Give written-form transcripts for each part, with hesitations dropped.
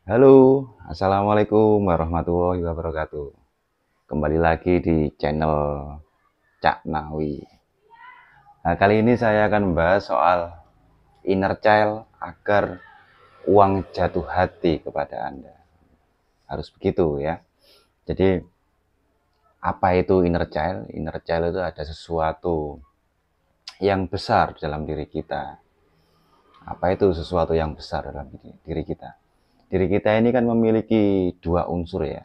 Halo, Assalamualaikum warahmatullahi wabarakatuh. Kembali lagi di channel Cak Nawi. Nah, kali ini saya akan membahas soal inner child agar uang jatuh hati kepada Anda. Harus begitu ya. Jadi, apa itu inner child? Inner child itu ada sesuatu yang besar dalam diri kita. Apa itu sesuatu yang besar dalam diri kita? Diri kita ini kan memiliki dua unsur ya.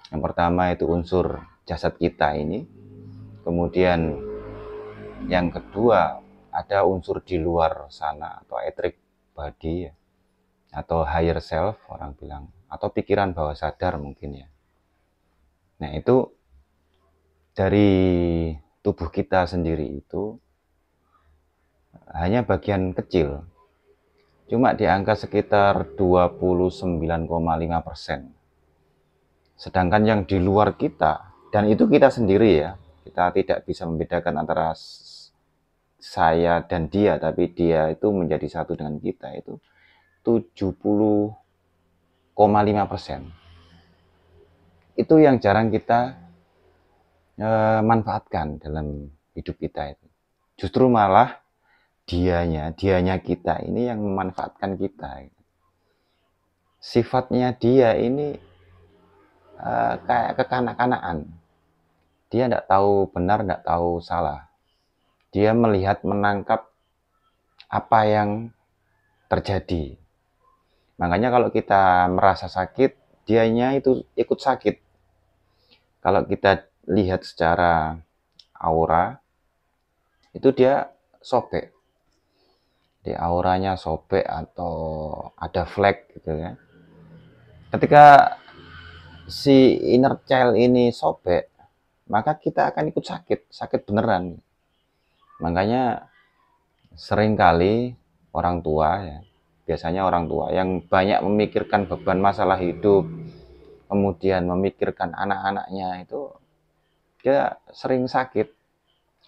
Yang pertama itu unsur jasad kita ini, kemudian yang kedua ada unsur di luar sana atau etheric body ya, atau higher self orang bilang, atau pikiran bawah sadar mungkin ya. Nah itu dari tubuh kita sendiri itu hanya bagian kecil, cuma di angka sekitar 29,5%. Sedangkan yang di luar kita, dan itu kita sendiri ya, kita tidak bisa membedakan antara saya dan dia, tapi dia itu menjadi satu dengan kita, itu 70,5%. Itu yang jarang kita manfaatkan dalam hidup kita itu. Justru malah dianya kita ini yang memanfaatkan kita. Sifatnya dia ini kayak kekanak-kanakan. Dia tidak tahu benar, tidak tahu salah. Dia melihat, menangkap apa yang terjadi. Makanya kalau kita merasa sakit, dianya itu ikut sakit. Kalau kita lihat secara aura, itu dia sobek. Di auranya sobek atau ada flek gitu ya. Ketika si inner child ini sobek, maka kita akan ikut sakit, sakit beneran. Makanya seringkali orang tua ya, biasanya orang tua yang banyak memikirkan beban masalah hidup, kemudian memikirkan anak-anaknya, itu dia sering sakit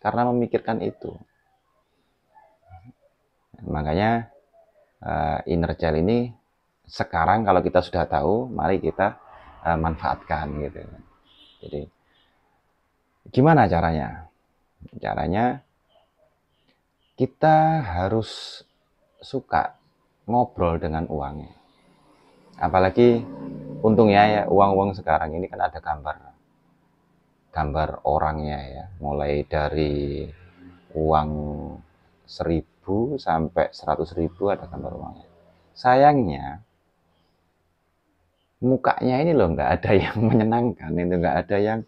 karena memikirkan itu. Makanya inner child ini sekarang kalau kita sudah tahu, mari kita manfaatkan gitu. Jadi gimana caranya? Caranya kita harus suka ngobrol dengan uangnya. Apalagi untungnya ya, uang-uang sekarang ini kan ada gambar orangnya ya, mulai dari uang 1.000 sampai 100.000 ada gambar uangnya. Sayangnya mukanya ini loh nggak ada yang menyenangkan, itu nggak ada yang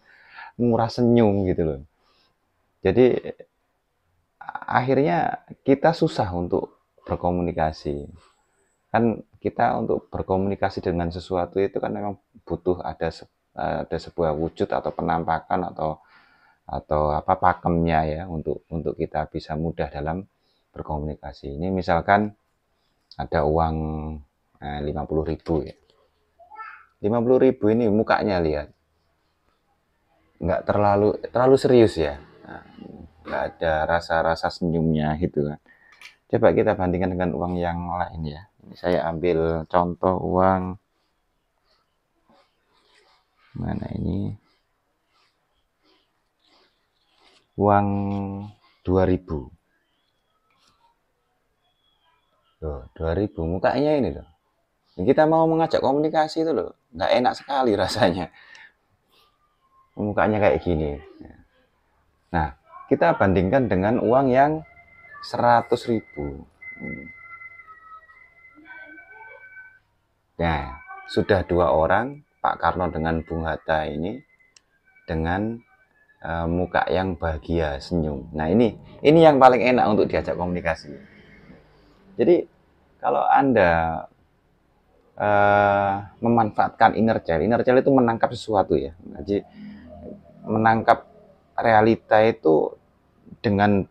murah senyum gitu loh. Jadi akhirnya kita susah untuk berkomunikasi. Kan kita untuk berkomunikasi dengan sesuatu itu kan memang butuh ada sebuah wujud atau penampakan atau apa pakemnya ya, untuk kita bisa mudah dalam berkomunikasi. Ini misalkan ada uang 50.000 ya. 50.000 ini mukanya lihat nggak terlalu serius ya. Nah, nggak ada rasa-rasa senyumnya gitu kan. Coba kita bandingkan dengan uang yang lain ya. Ini saya ambil contoh uang mana ini, uang 2.000. Loh, 2.000 mukanya ini loh. Kita mau mengajak komunikasi itu loh, nggak enak sekali rasanya. Mukanya kayak gini. Nah, kita bandingkan dengan uang yang 100.000. Nah, sudah dua orang, Pak Karno dengan Bung Hatta ini, dengan muka yang bahagia, senyum. Nah, ini yang paling enak untuk diajak komunikasi. Jadi, kalau Anda memanfaatkan inner child itu menangkap sesuatu ya. Jadi, menangkap realita itu dengan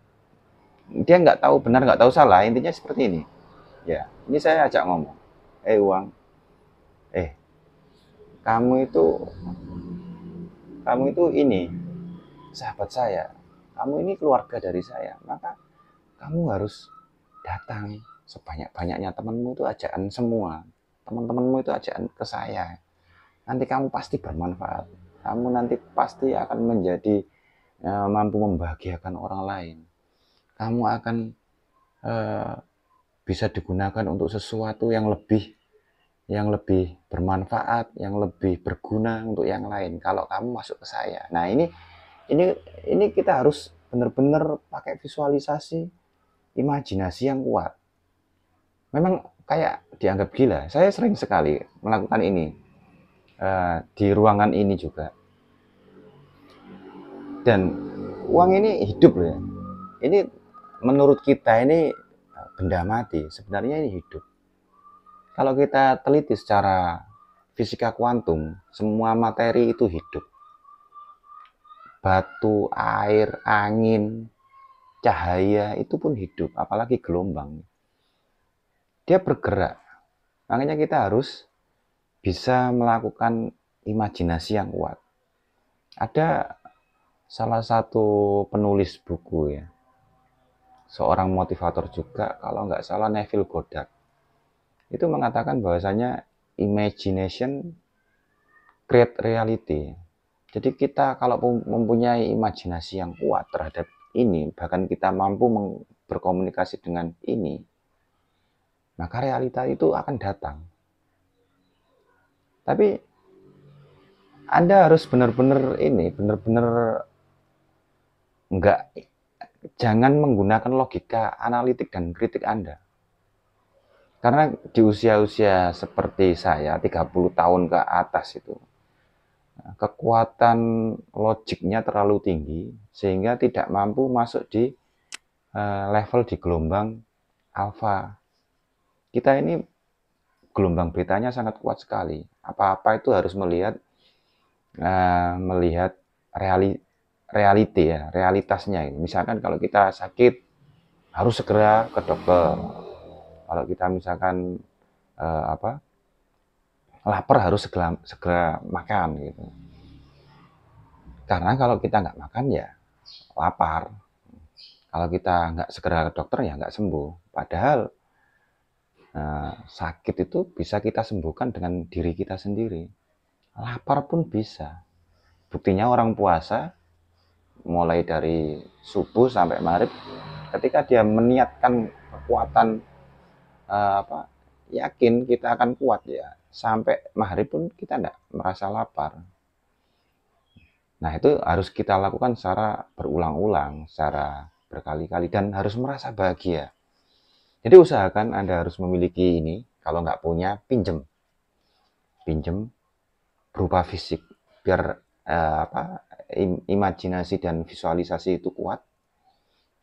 dia nggak tahu benar, nggak tahu salah, intinya seperti ini. Ya, ini saya ajak ngomong. Uang, eh kamu itu kamu itu ini sahabat saya, kamu ini keluarga dari saya, maka kamu harus datang sebanyak-banyaknya, temanmu itu ajakan semua. teman-temanmu itu ajak ke saya. Nanti kamu pasti bermanfaat. Kamu nanti pasti akan menjadi mampu membahagiakan orang lain. Kamu akan eh, bisa digunakan untuk sesuatu yang lebih bermanfaat, yang lebih berguna untuk yang lain kalau kamu masuk ke saya. Nah, ini ini kita harus benar-benar pakai visualisasi, imajinasi yang kuat. Memang kayak dianggap gila. Saya sering sekali melakukan ini di ruangan ini juga. Dan uang ini hidup loh ya. Ini menurut kita ini benda mati, sebenarnya ini hidup. Kalau kita teliti secara fisika kuantum, semua materi itu hidup. Batu, air, angin, cahaya itu pun hidup, apalagi gelombang. Dia bergerak. Makanya kita harus bisa melakukan imajinasi yang kuat. Ada salah satu penulis buku ya, seorang motivator juga, kalau nggak salah Neville Goddard, itu mengatakan bahwasanya imagination create reality. Jadi kita kalau mempunyai imajinasi yang kuat terhadap ini, bahkan kita mampu berkomunikasi dengan ini, maka realita itu akan datang. Tapi Anda harus benar-benar enggak, jangan menggunakan logika analitik dan kritik Anda. Karena di usia-usia seperti saya, 30 tahun ke atas itu, kekuatan logiknya terlalu tinggi sehingga tidak mampu masuk di level di gelombang alfa. Kita ini gelombang betanya sangat kuat sekali. Apa-apa itu harus melihat reality ya, realitasnya. Misalkan kalau kita sakit harus segera ke dokter. Kalau kita misalkan lapar harus segera makan gitu. Karena kalau kita nggak makan ya lapar. Kalau kita nggak segera ke dokter ya nggak sembuh. Padahal sakit itu bisa kita sembuhkan dengan diri kita sendiri. Lapar pun bisa. Buktinya orang puasa mulai dari subuh sampai maghrib, ketika dia meniatkan kekuatan yakin kita akan kuat ya, sampai maghrib pun kita tidak merasa lapar. Nah, itu harus kita lakukan secara berulang-ulang, secara berkali-kali, dan harus merasa bahagia. Jadi usahakan Anda harus memiliki ini. Kalau nggak punya, pinjem berupa fisik, biar imajinasi dan visualisasi itu kuat.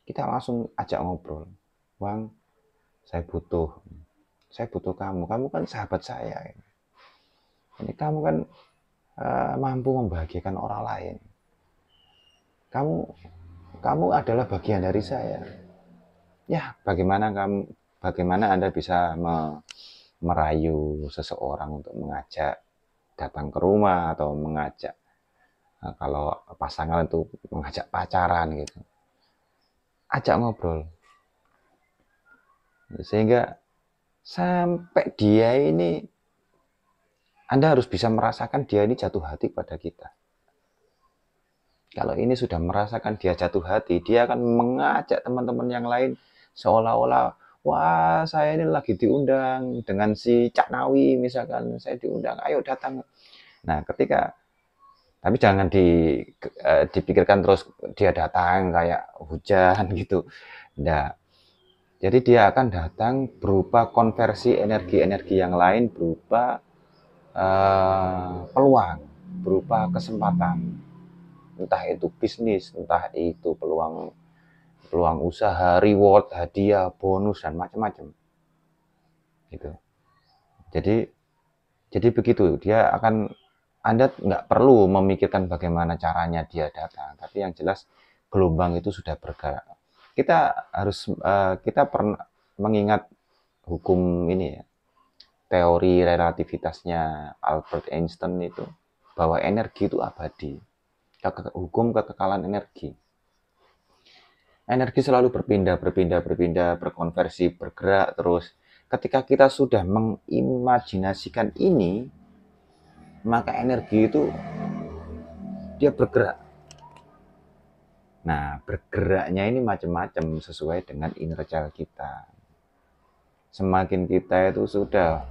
Kita langsung ajak ngobrol, Bang, saya butuh kamu kan sahabat saya. Ini kamu kan mampu membahagiakan orang lain. Kamu adalah bagian dari saya. Ya, bagaimana Anda bisa merayu seseorang untuk mengajak datang ke rumah, atau mengajak kalau pasangan itu mengajak pacaran gitu. Ajak ngobrol. Sehingga sampai dia ini, Anda harus bisa merasakan dia ini jatuh hati pada kita. Kalau ini sudah merasakan dia jatuh hati, dia akan mengajak teman-teman yang lain seolah-olah, wah saya ini lagi diundang dengan si Cak Nawi misalkan, saya diundang, ayo datang. Nah, tapi jangan dipikirkan terus dia datang kayak hujan gitu. Nah, jadi dia akan datang berupa konversi energi-energi yang lain, berupa peluang, berupa kesempatan. Entah itu bisnis, entah itu peluang usaha, reward, hadiah, bonus, dan macam-macam. Gitu. Jadi begitu, Anda nggak perlu memikirkan bagaimana caranya dia datang, tapi yang jelas gelombang itu sudah bergerak. Kita pernah mengingat hukum ini ya, teori relativitasnya Albert Einstein itu, bahwa energi itu abadi. Hukum kekekalan energi. Energi selalu berpindah, berkonversi, bergerak terus. ketika kita sudah mengimajinasikan ini, maka energi itu dia bergerak. Nah, bergeraknya ini macam-macam sesuai dengan inner child kita. Semakin kita itu sudah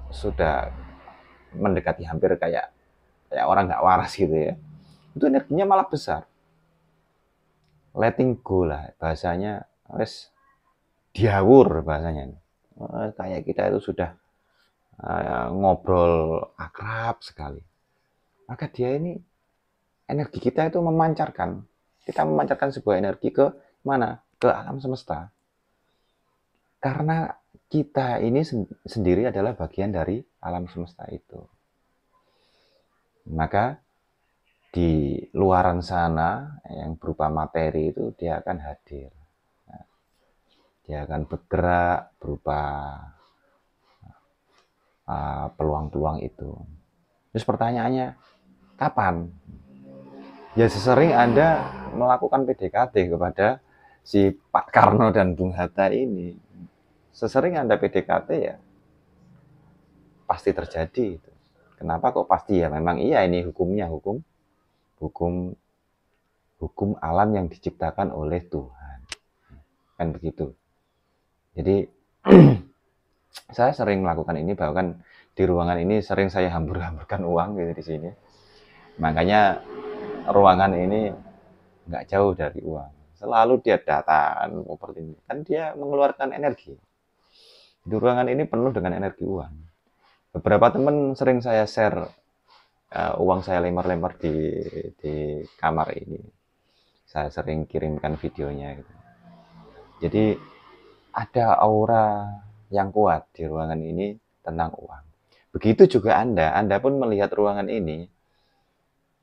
mendekati hampir kayak orang nggak waras gitu ya, itu energinya malah besar. Letting go lah bahasanya, wes diawur bahasanya. Kayak kita itu sudah ngobrol akrab sekali, maka dia ini energi kita itu kita memancarkan sebuah energi ke mana, ke alam semesta, karena kita ini sendiri adalah bagian dari alam semesta itu. Maka di luaran sana yang berupa materi itu dia akan hadir. Dia akan bergerak berupa peluang-peluang itu. Terus pertanyaannya, kapan? Ya sesering Anda melakukan PDKT kepada si Pak Karno dan Bung Hatta ini. Sesering Anda PDKT ya pasti terjadi itu. Kenapa kok pasti? Ya memang iya, ini hukumnya, hukum alam yang diciptakan oleh Tuhan. Kan begitu. Jadi saya sering melakukan ini, bahkan di ruangan ini sering saya hambur-hamburkan uang gitu di sini. Makanya ruangan ini nggak jauh dari uang. Selalu dia datang seperti ini. Kan dia mengeluarkan energi. Di ruangan ini penuh dengan energi uang. Beberapa teman sering saya share uang saya lempar-lempar di kamar ini. Saya sering kirimkan videonya gitu. Jadi ada aura yang kuat di ruangan ini tentang uang. Begitu juga Anda pun melihat ruangan ini,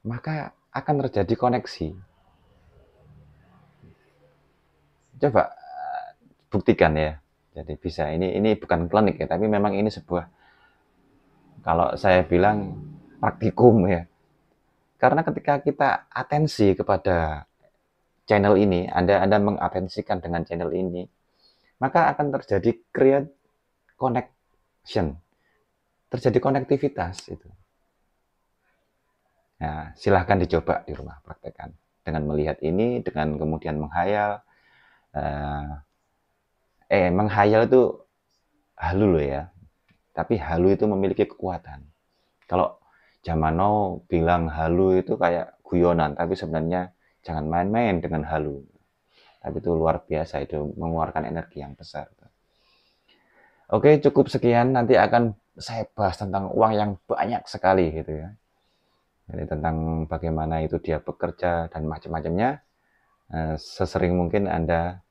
maka akan terjadi koneksi. Coba buktikan ya. Jadi bisa, ini bukan klinik ya, tapi memang ini sebuah, kalau saya bilang praktikum ya. Karena ketika kita atensi kepada channel ini, Anda mengatensikan dengan channel ini, maka akan terjadi create connection, terjadi konektivitas itu. Nah, silahkan dicoba di rumah, praktekkan dengan melihat ini, dengan kemudian menghayal. Menghayal itu halu loh ya, tapi halu itu memiliki kekuatan. Kalau zaman now bilang halu itu kayak guyonan, tapi sebenarnya jangan main-main dengan halu. Tapi itu luar biasa, itu mengeluarkan energi yang besar. Oke, cukup sekian. Nanti akan saya bahas tentang uang yang banyak sekali gitu ya. Jadi tentang bagaimana itu dia bekerja dan macam-macamnya. Sesering mungkin Anda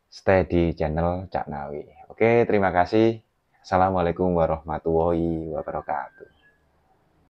stay di channel Cak Nawi. Oke, terima kasih. Assalamualaikum warahmatullahi wabarakatuh.